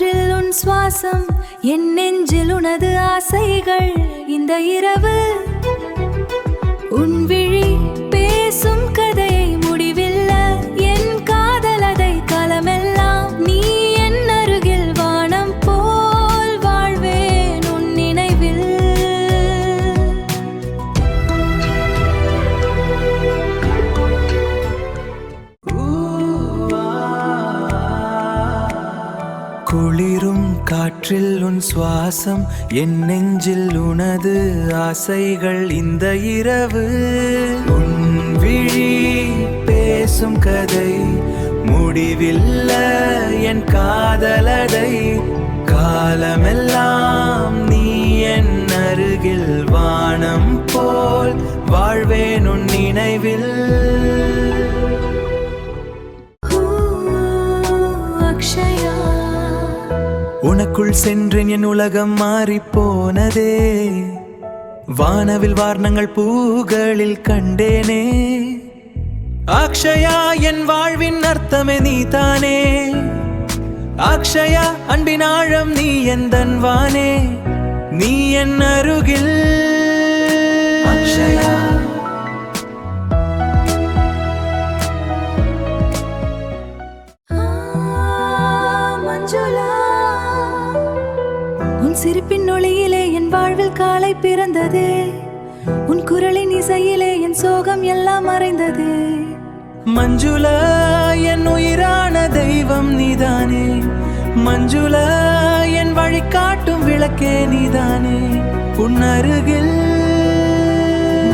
காற்றில் உன் சுவாசம், என் நெஞ்சில் உனது ஆசைகள். இந்த இரவு உன் விழி பேசும் கதையை முடிவில்ல என் காதல், அதை காலமெல்லாம் நீ என் அருகில் வானம் போல் வாழ்வேன் உன் நினைவில். குளிரும் காற்றில் உன் சுவாசம், என் நெஞ்சில் உனது ஆசைகள். இந்த இரவு உன் விழி பேசும் கதை, முடிவில்ல என் காதலதை. காலமெல்லாம் நீ என் அருகில் வானம் போல் வாழ்வேன் உன் நினைவில். அக்ஷயா, உனக்குள் சென்றேன், என் உலகம் மாறிப்போனதே. வானவில் வார்ணங்கள் பூகளில் கண்டேனே. அக்ஷயா, என் வாழ்வின் அர்த்தமே நீதானே. அக்ஷயா, அன்பின் ஆழம் நீ எந்தன் வானே. நீ என் அருகில் அக்ஷயா. உன் சிரிப்பின் ஒளியிலே என் வாழ்வில் காலை பிறந்ததே. உன் குரலின் இசையிலே என் சோகம் எல்லாம் மறைந்ததே. மஞ்சுளா, என் உயிரான தெய்வம் நீதானே. மஞ்சுளா, என் வழிகாட்டும் விளக்கே நீதானே. உன் அருகில்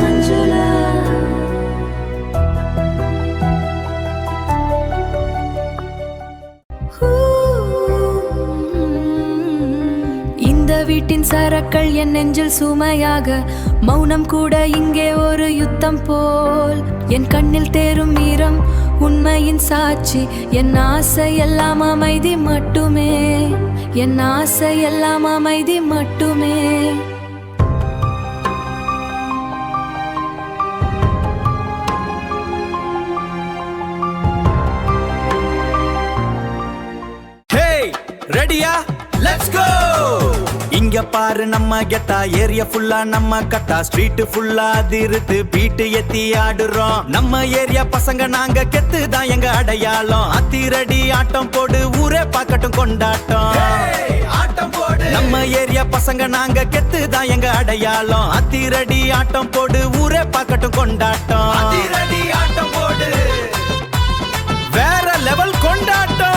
மஞ்சுளா, இந்த வீட்டின் சரக்கள் என் நெஞ்சில் சுமையாக, மௌனம் கூட இங்கே ஒரு யுத்தம் போல். என் கண்ணில் தேரும் ஈரம் உண்மையின் சாட்சி. என் ஆசை எல்லாம் அமைதி மட்டுமே, என் ஆசை எல்லாம் அமைதி மட்டுமே. ரெடியா? Let's go. இங்க பாரு நம்ம கெத்தா, ஏரியா ஃபுல்லா நம்ம கட்டா. ஸ்ட்ரீட் ஃபுல்லா அதிருத்து பீட்டு எத்தி ஆடுறோம். நம்ம ஏரியா பசங்க நாங்க, கெத்து தான் எங்க அடையாளம். அத்திரடி ஆட்டம் போடு, ஊரே பார்க்கட்டும் கொண்டாட்டம். ஆட்டம் போடு. நம்ம ஏரியா பசங்க நாங்க, கெத்து தான் எங்க அடையாளம். அத்திரடி ஆட்டம் போடு, ஊரே பார்க்கட்டும் கொண்டாட்டம். அத்திரடி ஆட்டம் போடு, வேற லெவல் கொண்டாட்டம்.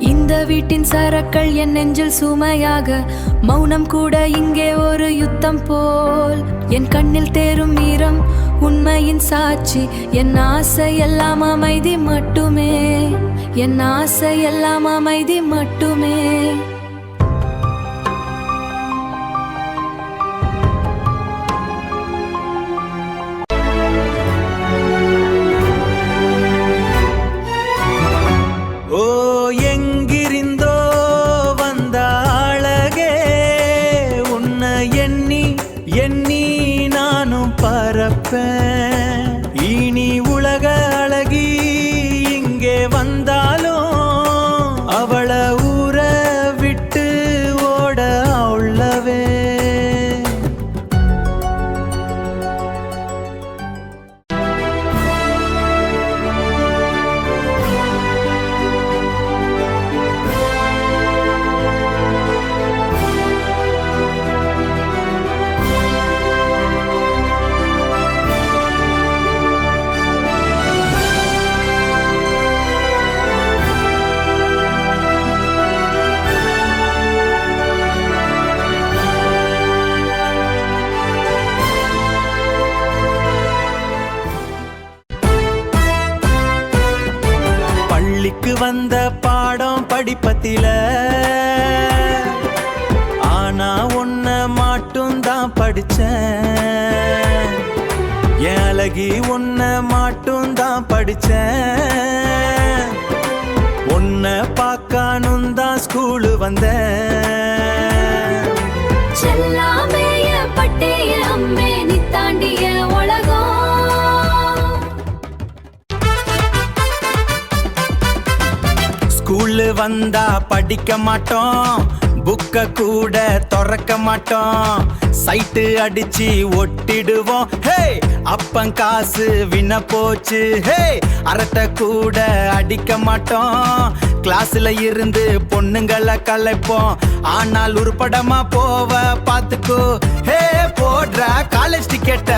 இந்த வீட்டின் சரக்கள் என் நெஞ்சில் சுமையாக, மௌனம் கூட இங்கே ஒரு யுத்தம் போல். என் கண்ணில் தேரும் ஈரம் உண்மையின் சாட்சி. என் ஆசை எல்லாம் அமைதி மட்டுமே, என் ஆசை எல்லாம் அமைதி மட்டுமே. ஓ, எங்கிருந்தோ வந்த அழகே, உன்னை எண்ணி எண்ணி நானும் பறப்பேன். இனி உலக அழகி இங்கே வந்தாலும் அவளை ஊற விட்டு ஓட உள்ளவே. பள்ளிக்கு வந்த பாடம் படிப்பத்தில, ஆனா ஒன்ன மட்டும் தான் படிச்சேன். என் அழகி ஒன்ன மட்டும் தான் படிச்சேன். உன்னை பார்க்கணும் தான் ஸ்கூலு வந்தேன். செல்லாமேய பட்டேய அம்மே, நீ தாண்டிய உலகம். ஸ்கூலு வந்தா படிக்க மாட்டோம், புக்க கூட திறக்க மாட்டோம், சைட்டு அடிச்சு ஒட்டிடுவோம். ஹே அப்பன் காசு வின போச்சு, ஹே அரட்டை கூட அடிக்க மாட்டோம், கிளாஸ்ல இருந்து பொண்ணுங்களை கலைப்போம், ஆனால் உருப்படமா போவ பாத்துக்கோ. ஹே போடுற காலேஜ் டிக்கெட்ட